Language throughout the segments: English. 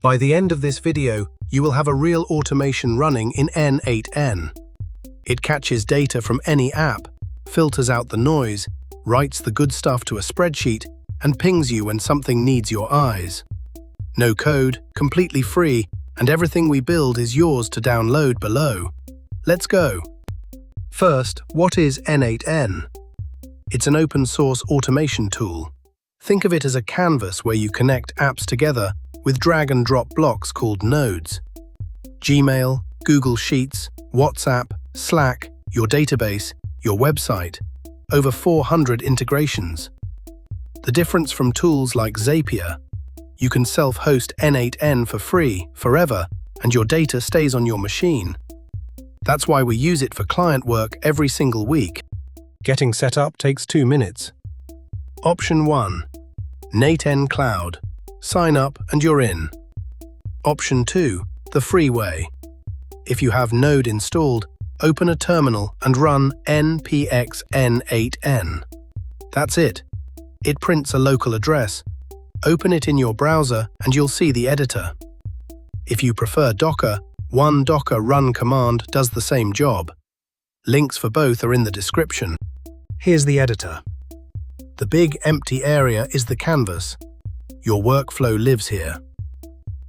By the end of this video, you will have a real automation running in n8n. It catches data from any app, filters out the noise, writes the good stuff to a spreadsheet, and pings you when something needs your eyes. No code, completely free, and everything we build is yours to download below. Let's go! First, what is n8n? It's an open-source automation tool. Think of it as a canvas where you connect apps together with drag-and-drop blocks called nodes. Gmail, Google Sheets, WhatsApp, Slack, your database, your website. Over 400 integrations. The difference from tools like Zapier: you can self-host n8n for free, forever, and your data stays on your machine. That's why we use it for client work every single week. Getting set up takes 2 minutes. Option 1. n8n Cloud. Sign up and you're in. Option 2. The free way. If you have Node installed, open a terminal and run npx n8n. That's it. It prints a local address. Open it in your browser and you'll see the editor. If you prefer Docker, one Docker run command does the same job. Links for both are in the description. Here's the editor. The big empty area is the canvas. Your workflow lives here.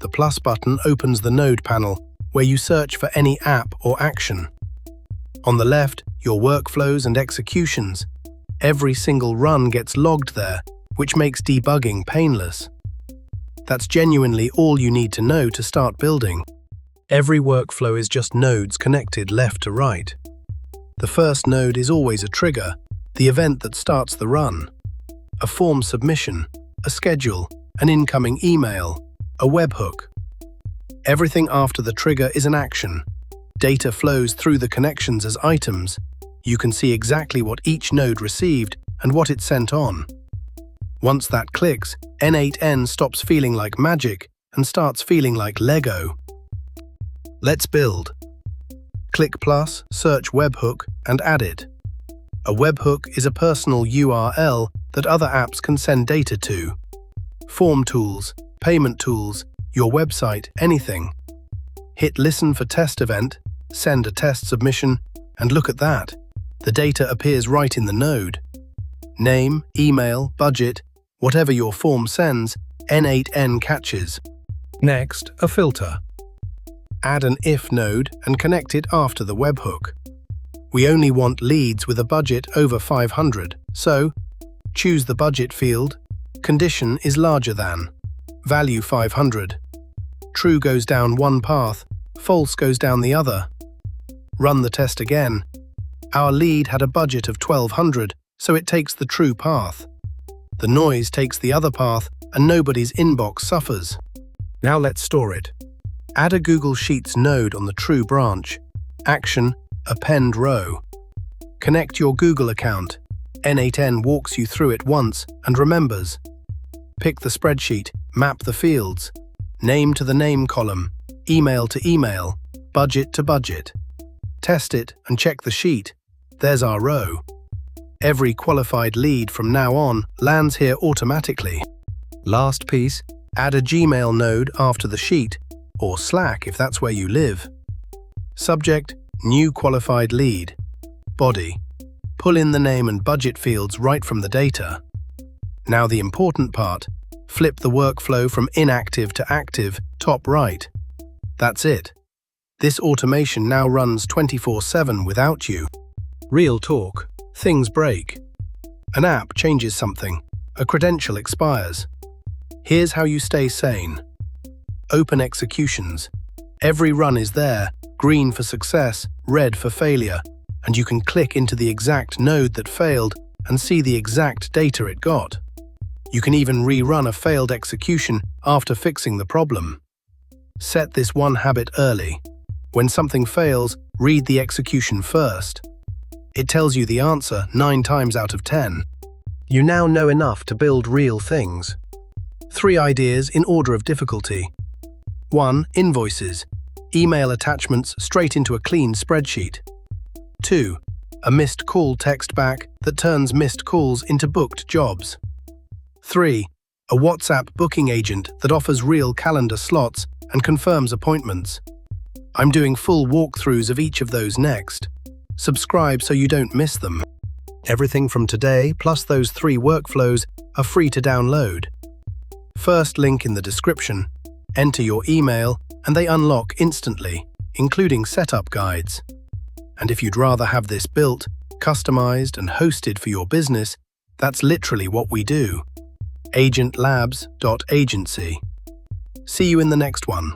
The plus button opens the Node panel, where you search for any app or action. On the left, your workflows and executions. Every single run gets logged there, which makes debugging painless. That's genuinely all you need to know to start building. Every workflow is just nodes connected left to right. The first node is always a trigger, the event that starts the run. A form submission, a schedule, an incoming email, a webhook. Everything after the trigger is an action. Data flows through the connections as items. You can see exactly what each node received and what it sent on. Once that clicks, n8n stops feeling like magic and starts feeling like Lego. Let's build. Click plus, search webhook, and add it. A webhook is a personal URL that other apps can send data to. Form tools, payment tools, your website, anything. Hit listen for test event, send a test submission, and look at that. The data appears right in the node. Name, email, budget, whatever your form sends, n8n catches. Next, a filter. Add an if node and connect it after the webhook. We only want leads with a budget over 500, so choose the budget field. Condition is larger than. Value 500. True goes down one path, false goes down the other. Run the test again. Our lead had a budget of 1200, so it takes the true path. The noise takes the other path, and nobody's inbox suffers. Now let's store it. Add a Google Sheets node on the true branch. Action: append row. Connect your Google account. n8n walks you through it once and remembers. Pick the spreadsheet, map the fields. Name to the name column, email to email, budget to budget. Test it and check the sheet. There's our row. Every qualified lead from now on lands here automatically. Last piece, add a Gmail node after the sheet, or Slack if that's where you live. Subject: new qualified lead. Body: pull in the name and budget fields right from the data. Now the important part, flip the workflow from inactive to active, top right. That's it. This automation now runs 24/7 without you. Real talk. Things break. An app changes something. A credential expires. Here's how you stay sane. Open executions. Every run is there, green for success, red for failure, and you can click into the exact node that failed and see the exact data it got. You can even rerun a failed execution after fixing the problem. Set this one habit early. When something fails, read the execution first. It tells you the answer 9 times out of 10. You now know enough to build real things. 3 ideas in order of difficulty. 1. Invoices. Email attachments straight into a clean spreadsheet. 2. A missed call text back that turns missed calls into booked jobs. 3. a WhatsApp booking agent that offers real calendar slots and confirms appointments. I'm doing full walkthroughs of each of those next. Subscribe so you don't miss them. Everything from today, plus those 3 workflows, are free to download. First link in the description. Enter your email and they unlock instantly, including setup guides. And if you'd rather have this built, customized and hosted for your business, that's literally what we do. agentlabs.agency. See you in the next one.